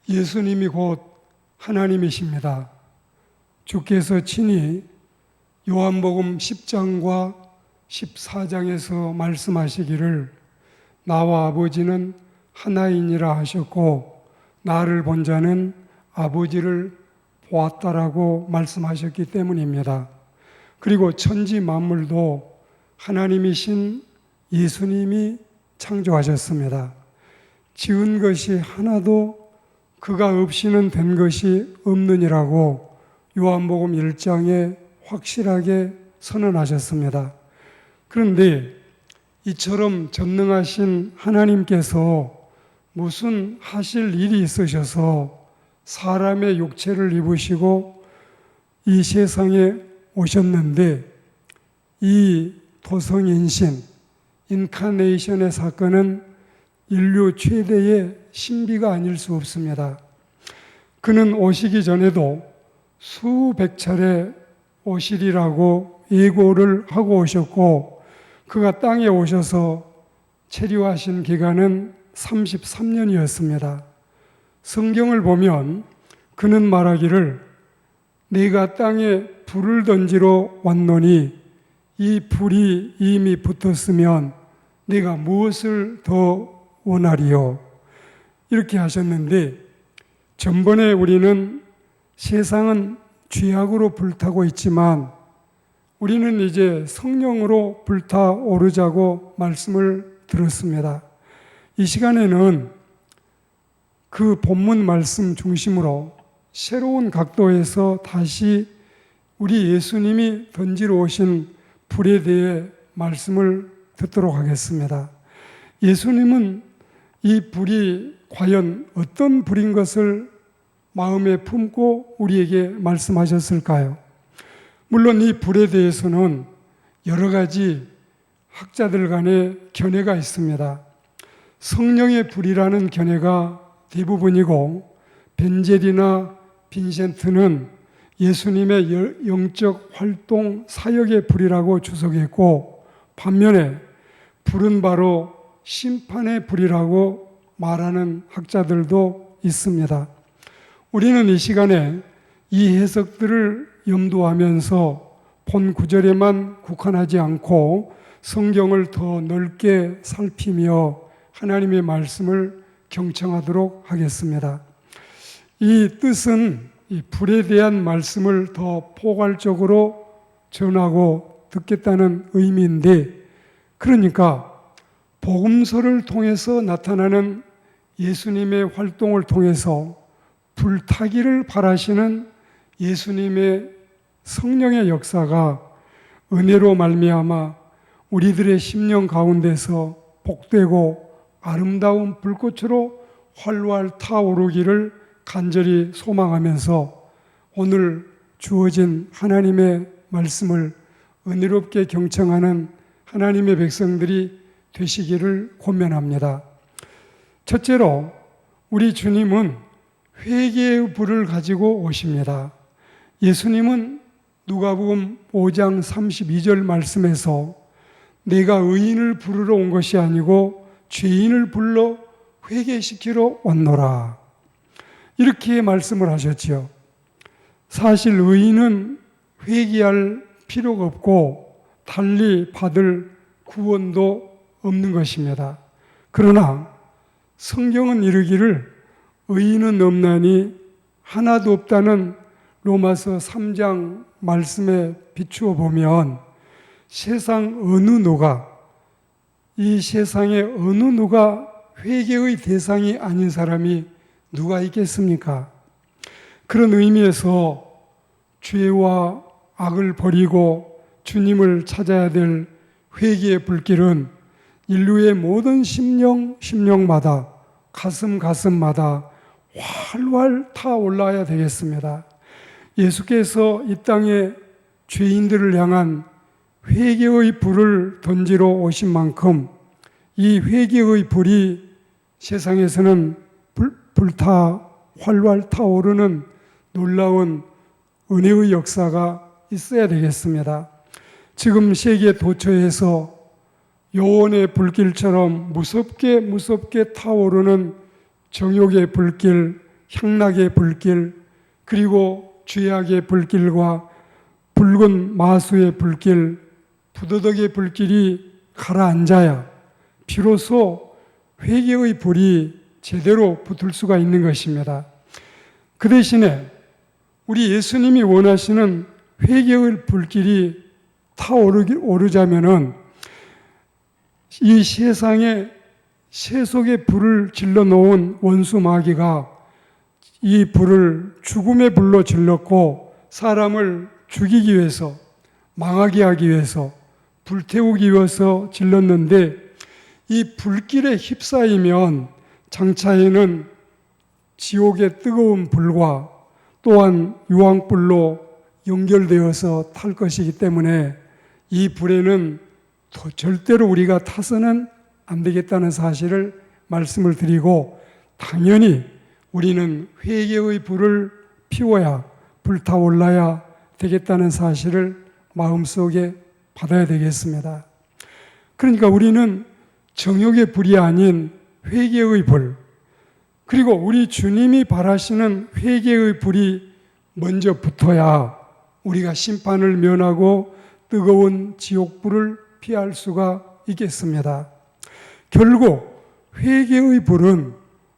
예수님이 곧 하나님이십니다. 주께서 친히 요한복음 10장과 14장에서 말씀하시기를 나와 아버지는 하나이니라 하셨고 나를 본 자는 아버지를 보았다라고 말씀하셨기 때문입니다. 그리고 천지 만물도 하나님이신 예수님이 창조하셨습니다. 지은 것이 하나도 그가 없이는 된 것이 없느니라고 요한복음 1장에 확실하게 선언하셨습니다. 그런데 이처럼 전능하신 하나님께서 무슨 하실 일이 있으셔서 사람의 육체를 입으시고 이 세상에 오셨는데 이 도성인신, 인카네이션의 사건은 인류 최대의 신비가 아닐 수 없습니다. 그는 오시기 전에도 수백 차례 오시리라고 예고를 하고 오셨고 그가 땅에 오셔서 체류하신 기간은 33년이었습니다. 성경을 보면 그는 말하기를 내가 땅에 불을 던지러 왔노니 이 불이 이미 붙었으면 내가 무엇을 더 원하리요? 이렇게 하셨는데 전번에 우리는 세상은 죄악으로 불타고 있지만 우리는 이제 성령으로 불타오르자고 말씀을 들었습니다. 이 시간에는 그 본문 말씀 중심으로 새로운 각도에서 다시 우리 예수님이 던지러 오신 불에 대해 말씀을 듣도록 하겠습니다. 예수님은 이 불이 과연 어떤 불인 것을 마음에 품고 우리에게 말씀하셨을까요? 물론 이 불에 대해서는 여러 가지 학자들 간의 견해가 있습니다. 성령의 불이라는 견해가 대부분이고 벤젤이나 빈센트는 예수님의 영적 활동 사역의 불이라고 주석했고 반면에 불은 바로 심판의 불이라고 말하는 학자들도 있습니다. 우리는 이 시간에 이 해석들을 염두하면서 본 구절에만 국한하지 않고 성경을 더 넓게 살피며 하나님의 말씀을 경청하도록 하겠습니다. 이 뜻은 이 불에 대한 말씀을 더 포괄적으로 전하고 듣겠다는 의미인데 그러니까 복음서를 통해서 나타나는 예수님의 활동을 통해서 불타기를 바라시는 예수님의 성령의 역사가 은혜로 말미암아 우리들의 심령 가운데서 복되고 아름다운 불꽃으로 활활 타오르기를 간절히 소망하면서 오늘 주어진 하나님의 말씀을 은혜롭게 경청하는 하나님의 백성들이 되시기를 권면합니다. 첫째로 우리 주님은 회개의 불을 가지고 오십니다. 예수님은 누가복음 5장 32절 말씀에서 내가 의인을 부르러 온 것이 아니고 죄인을 불러 회개시키러 왔노라 이렇게 말씀을 하셨지요. 사실 의인은 회개할 필요가 없고 달리 받을 구원도 없는 것입니다. 그러나 성경은 이르기를 의인은 없나니 하나도 없다는 로마서 3장 말씀에 비추어 보면 세상 어느 누가 이 세상에 어느 누가 회개의 대상이 아닌 사람이 누가 있겠습니까? 그런 의미에서 죄와 악을 버리고 주님을 찾아야 될 회개의 불길은 인류의 모든 심령마다 가슴마다 활활 타올라야 되겠습니다. 예수께서 이 땅에 죄인들을 향한 회개의 불을 던지러 오신 만큼 이 회개의 불이 세상에서는 활활 타오르는 놀라운 은혜의 역사가 있어야 되겠습니다. 지금 세계 도처에서 요원의 불길처럼 무섭게 타오르는 정욕의 불길, 향락의 불길, 그리고 죄악의 불길과 붉은 마수의 불길, 부도덕의 불길이 가라앉아야 비로소 회개의 불이 제대로 붙을 수가 있는 것입니다. 그 대신에 우리 예수님이 원하시는 회개의 불길이 타오르자면은 이 세상에 세속의 불을 질러 놓은 원수 마귀가 이 불을 죽음의 불로 질렀고 사람을 죽이기 위해서, 망하게 하기 위해서, 불태우기 위해서 질렀는데 이 불길에 휩싸이면 장차에는 지옥의 뜨거운 불과 또한 유황불로 연결되어서 탈 것이기 때문에 이 불에는 절대로 우리가 타서는 안 되겠다는 사실을 말씀을 드리고, 당연히 우리는 회개의 불을 피워야, 불타올라야 되겠다는 사실을 마음속에 받아야 되겠습니다. 그러니까 우리는 정욕의 불이 아닌 회개의 불, 그리고 우리 주님이 바라시는 회개의 불이 먼저 붙어야 우리가 심판을 면하고 뜨거운 지옥불을 피할 수가 있겠습니다. 결국 회개의 불은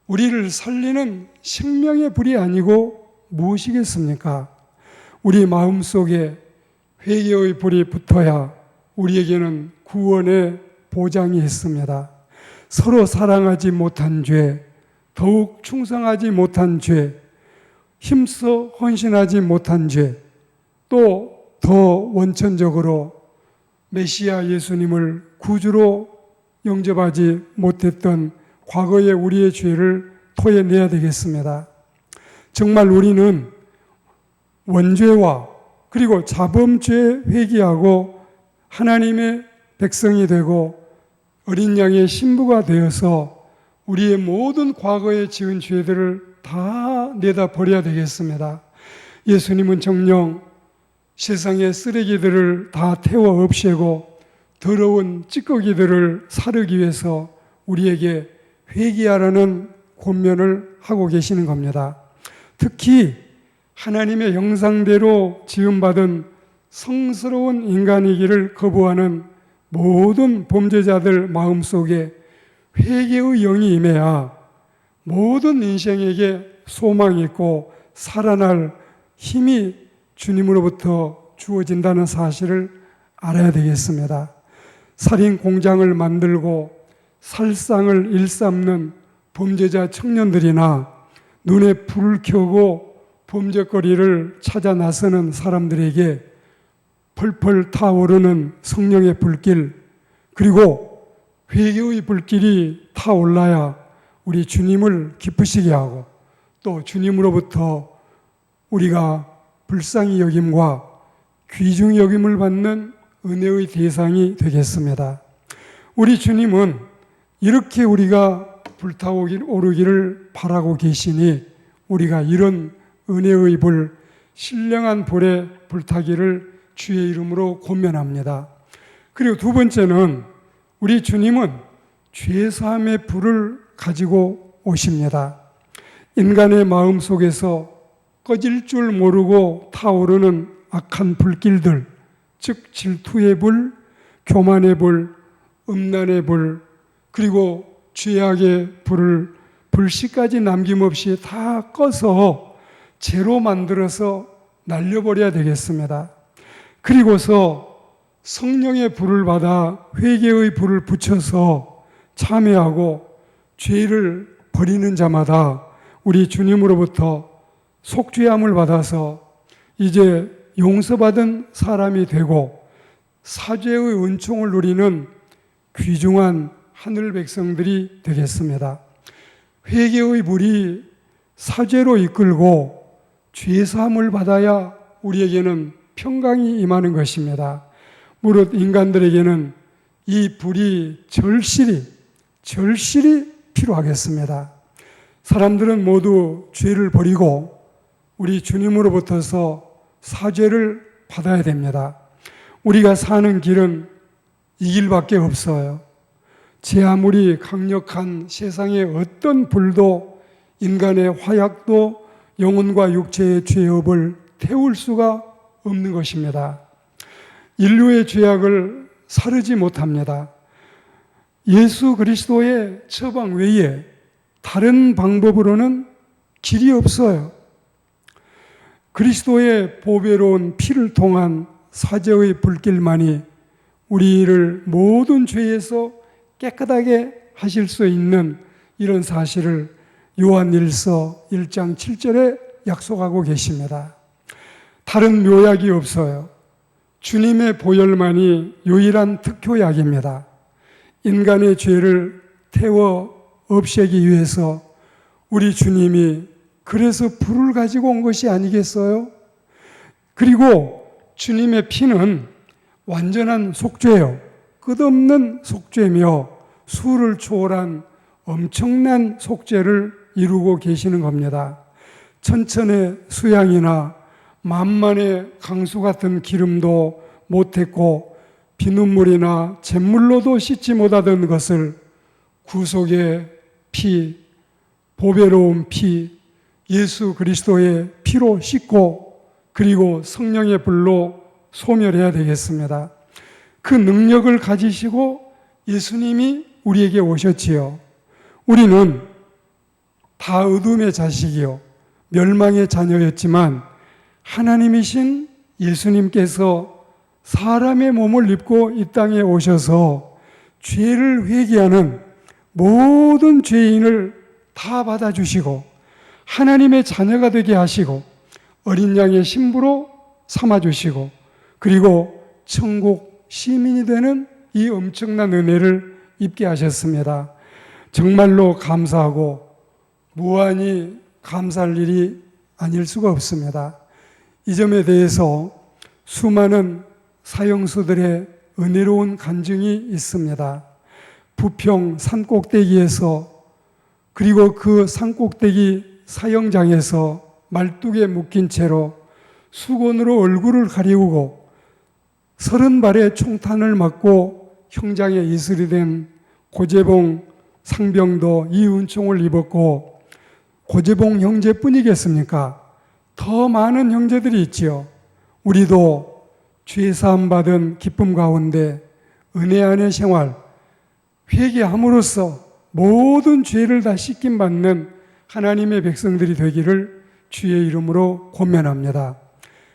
우리를 살리는 생명의 불이 아니고 무엇이겠습니까? 우리 마음속에 회개의 불이 붙어야 우리에게는 구원의 보장이 있습니다. 서로 사랑하지 못한 죄, 더욱 충성하지 못한 죄, 힘써 헌신하지 못한 죄, 또 더 원천적으로 메시아 예수님을 구주로 영접하지 못했던 과거의 우리의 죄를 토해내야 되겠습니다. 정말 우리는 원죄와 그리고 자범죄에 회개하고 하나님의 백성이 되고 어린 양의 신부가 되어서 우리의 모든 과거에 지은 죄들을 다 내다 버려야 되겠습니다. 예수님은 정녕 세상의 쓰레기들을 다 태워 없애고 더러운 찌꺼기들을 사르기 위해서 우리에게 회개하라는 권면을 하고 계시는 겁니다. 특히 하나님의 형상대로 지음받은 성스러운 인간이기를 거부하는 모든 범죄자들 마음속에 회개의 영이 임해야 모든 인생에게 소망이 있고 살아날 힘이 주님으로부터 주어진다는 사실을 알아야 되겠습니다. 살인 공장을 만들고 살상을 일삼는 범죄자 청년들이나 눈에 불을 켜고 범죄거리를 찾아 나서는 사람들에게 펄펄 타오르는 성령의 불길, 그리고 회개의 불길이 타올라야 우리 주님을 기쁘시게 하고 또 주님으로부터 우리가 불쌍히 여김과 귀중히 여김을 받는 은혜의 대상이 되겠습니다. 우리 주님은 이렇게 우리가 불타오르기를 바라고 계시니 우리가 이런 은혜의 불, 신령한 불에 불타기를 주의 이름으로 권면합니다. 그리고 두 번째는 우리 주님은 죄사함의 불을 가지고 오십니다. 인간의 마음 속에서 꺼질 줄 모르고 타오르는 악한 불길들, 즉 질투의 불, 교만의 불, 음란의 불, 그리고 죄악의 불을 불씨까지 남김없이 다 꺼서 재로 만들어서 날려버려야 되겠습니다. 그리고서 성령의 불을 받아 회개의 불을 붙여서 참회하고 죄를 버리는 자마다 우리 주님으로부터 속죄함을 받아서 이제 용서받은 사람이 되고 사죄의 은총을 누리는 귀중한 하늘 백성들이 되겠습니다. 회개의 불이 사죄로 이끌고 죄사함을 받아야 우리에게는 평강이 임하는 것입니다. 무릇 인간들에게는 이 불이 절실히 필요하겠습니다. 사람들은 모두 죄를 버리고 우리 주님으로부터서 사죄를 받아야 됩니다. 우리가 사는 길은 이 길밖에 없어요. 제 아무리 강력한 세상의 어떤 불도 인간의 화약도 영혼과 육체의 죄업을 태울 수가 없는 것입니다. 인류의 죄악을 사르지 못합니다. 예수 그리스도의 처방 외에 다른 방법으로는 길이 없어요. 그리스도의 보배로운 피를 통한 사죄의 불길만이 우리를 모든 죄에서 깨끗하게 하실 수 있는 이런 사실을 요한일서 1장 7절에 약속하고 계십니다. 다른 묘약이 없어요. 주님의 보혈만이 유일한 특효약입니다. 인간의 죄를 태워 없애기 위해서 우리 주님이 그래서 불을 가지고 온 것이 아니겠어요? 그리고 주님의 피는 완전한 속죄요. 끝없는 속죄며 수를 초월한 엄청난 속죄를 이루고 계시는 겁니다. 천천의 수양이나 만만의 강수 같은 기름도 못했고 피눈물이나 잿물로도 씻지 못하던 것을 구속의 피, 보배로운 피, 예수 그리스도의 피로 씻고 그리고 성령의 불로 소멸해야 되겠습니다. 그 능력을 가지시고 예수님이 우리에게 오셨지요. 우리는 다 어둠의 자식이요 멸망의 자녀였지만 하나님이신 예수님께서 사람의 몸을 입고 이 땅에 오셔서 죄를 회개하는 모든 죄인을 다 받아주시고 하나님의 자녀가 되게 하시고 어린 양의 신부로 삼아주시고 그리고 천국 시민이 되는 이 엄청난 은혜를 입게 하셨습니다. 정말로 감사하고 무한히 감사할 일이 아닐 수가 없습니다. 이 점에 대해서 수많은 사형수들의 은혜로운 간증이 있습니다. 부평 산꼭대기에서 그리고 그 산꼭대기 사형장에서 말뚝에 묶인 채로 수건으로 얼굴을 가리우고 30발의 총탄을 맞고 형장에 이슬이 된 고재봉 상병도 이 은총을 입었고 고재봉 형제뿐이겠습니까? 더 많은 형제들이 있지요. 우리도 죄사함 받은 기쁨 가운데 은혜 안의 생활, 회개함으로써 모든 죄를 다 씻김 받는 하나님의 백성들이 되기를 주의 이름으로 권면합니다.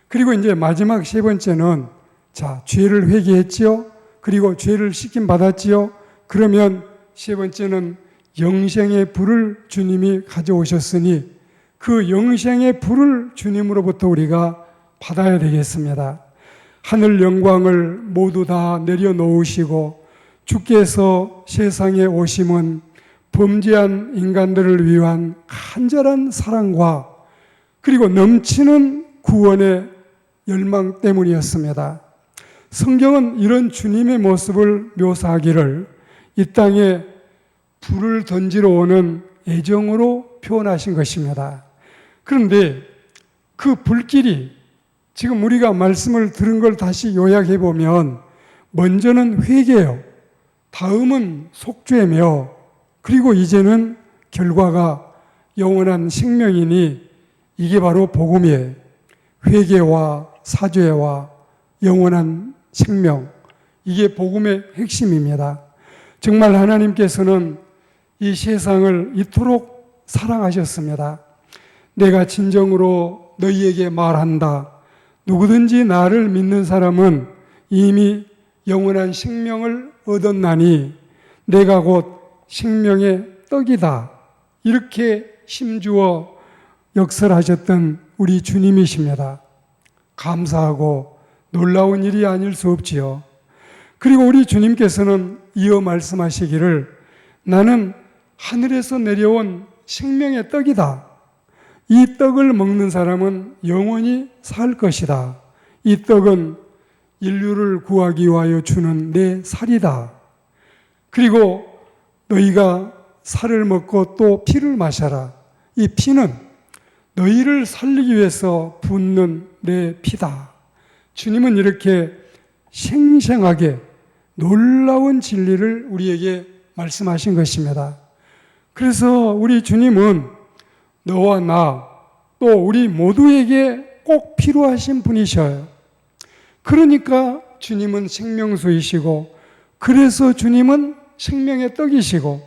그리고 이제 마지막 세 번째는 자, 죄를 회개했지요. 그리고 죄를 씻김 받았지요. 그러면 세 번째는 영생의 불을 주님이 가져오셨으니 그 영생의 불을 주님으로부터 우리가 받아야 되겠습니다. 하늘 영광을 모두 다 내려놓으시고 주께서 세상에 오심은 범죄한 인간들을 위한 간절한 사랑과 그리고 넘치는 구원의 열망 때문이었습니다. 성경은 이런 주님의 모습을 묘사하기를 이 땅에 불을 던지러 오는 애정으로 표현하신 것입니다. 그런데 그 불길이 지금 우리가 말씀을 들은 걸 다시 요약해 보면 먼저는 회개요. 다음은 속죄며 그리고 이제는 결과가 영원한 생명이니 이게 바로 복음이에요. 회개와 사죄와 영원한 생명, 이게 복음의 핵심입니다. 정말 하나님께서는 이 세상을 이토록 사랑하셨습니다. 내가 진정으로 너희에게 말한다. 누구든지 나를 믿는 사람은 이미 영원한 생명을 얻었나니 내가 곧 생명의 떡이다. 이렇게 힘주어 역설하셨던 우리 주님이십니다. 감사하고 놀라운 일이 아닐 수 없지요. 그리고 우리 주님께서는 이어 말씀하시기를 나는 하늘에서 내려온 생명의 떡이다. 이 떡을 먹는 사람은 영원히 살 것이다. 이 떡은 인류를 구하기 위하여 주는 내 살이다. 그리고 너희가 살을 먹고 또 피를 마셔라. 이 피는 너희를 살리기 위해서 붓는 내 피다. 주님은 이렇게 생생하게 놀라운 진리를 우리에게 말씀하신 것입니다. 그래서 우리 주님은 너와 나, 또 우리 모두에게 꼭 필요하신 분이셔요. 그러니까 주님은 생명수이시고, 그래서 주님은 생명의 떡이시고,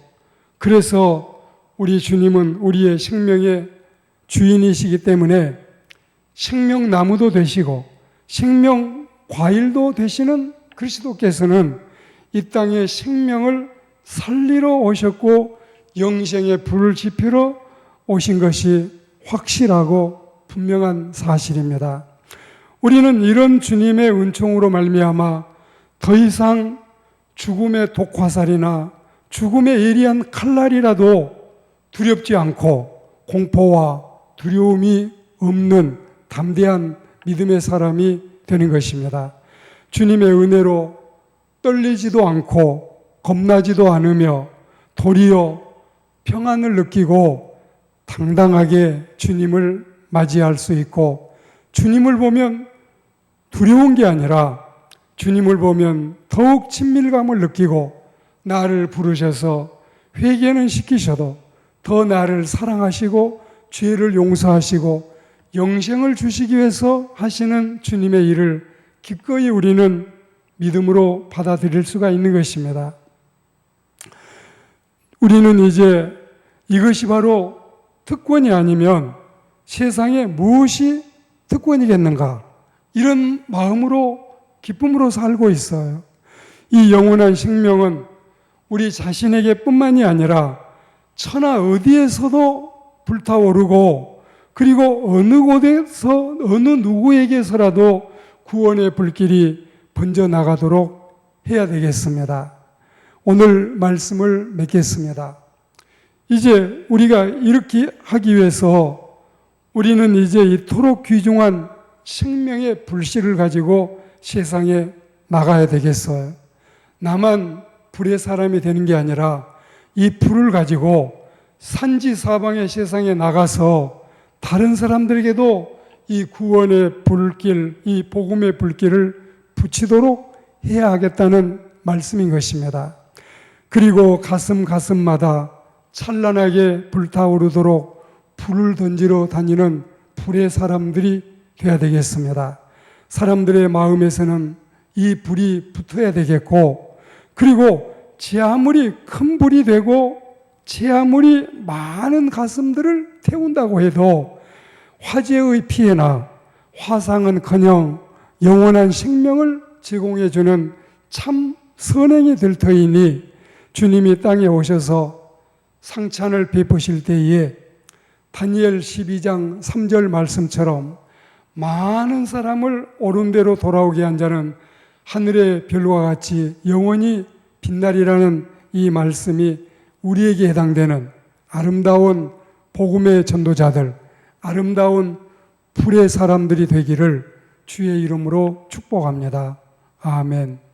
그래서 우리 주님은 우리의 생명의 주인이시기 때문에 생명나무도 되시고 생명 과일도 되시는 그리스도께서는 이 땅에 생명을 살리러 오셨고 영생의 불을 지피러 오신 것이 확실하고 분명한 사실입니다. 우리는 이런 주님의 은총으로 말미암아 더 이상 죽음의 독화살이나 죽음의 예리한 칼날이라도 두렵지 않고 공포와 두려움이 없는 담대한 믿음의 사람이 되는 것입니다. 주님의 은혜로 떨리지도 않고 겁나지도 않으며 도리어 평안을 느끼고 당당하게 주님을 맞이할 수 있고, 주님을 보면 두려운 게 아니라 주님을 보면 더욱 친밀감을 느끼고 나를 부르셔서 회개는 시키셔도 더 나를 사랑하시고 죄를 용서하시고 영생을 주시기 위해서 하시는 주님의 일을 기꺼이 우리는 믿음으로 받아들일 수가 있는 것입니다. 우리는 이제 이것이 바로 특권이 아니면 세상에 무엇이 특권이겠는가, 이런 마음으로 기쁨으로 살고 있어요. 이 영원한 생명은 우리 자신에게 뿐만이 아니라 천하 어디에서도 불타오르고, 그리고 어느 곳에서 어느 누구에게서라도 구원의 불길이 번져나가도록 해야 되겠습니다. 오늘 말씀을 맺겠습니다. 이제 우리가 이렇게 하기 위해서 우리는 이제 이토록 귀중한 생명의 불씨를 가지고 세상에 나가야 되겠어요. 나만 불의 사람이 되는 게 아니라 이 불을 가지고 산지사방의 세상에 나가서 다른 사람들에게도 이 구원의 불길, 이 복음의 불길을 붙이도록 해야 하겠다는 말씀인 것입니다. 그리고 가슴마다 찬란하게 불타오르도록 불을 던지러 다니는 불의 사람들이 되어야 되겠습니다. 사람들의 마음에서는 이 불이 붙어야 되겠고, 그리고 제 아무리 큰 불이 되고 제 아무리 많은 가슴들을 태운다고 해도 화재의 피해나 화상은커녕 영원한 생명을 제공해주는 참 선행이 될 터이니, 주님이 땅에 오셔서 상찬을 베푸실 때에 다니엘 12장 3절 말씀처럼 많은 사람을 옳은 대로 돌아오게 한 자는 하늘의 별과 같이 영원히 빛나리라는 이 말씀이 우리에게 해당되는 아름다운 복음의 전도자들, 아름다운 불의 사람들이 되기를 주의 이름으로 축복합니다. 아멘.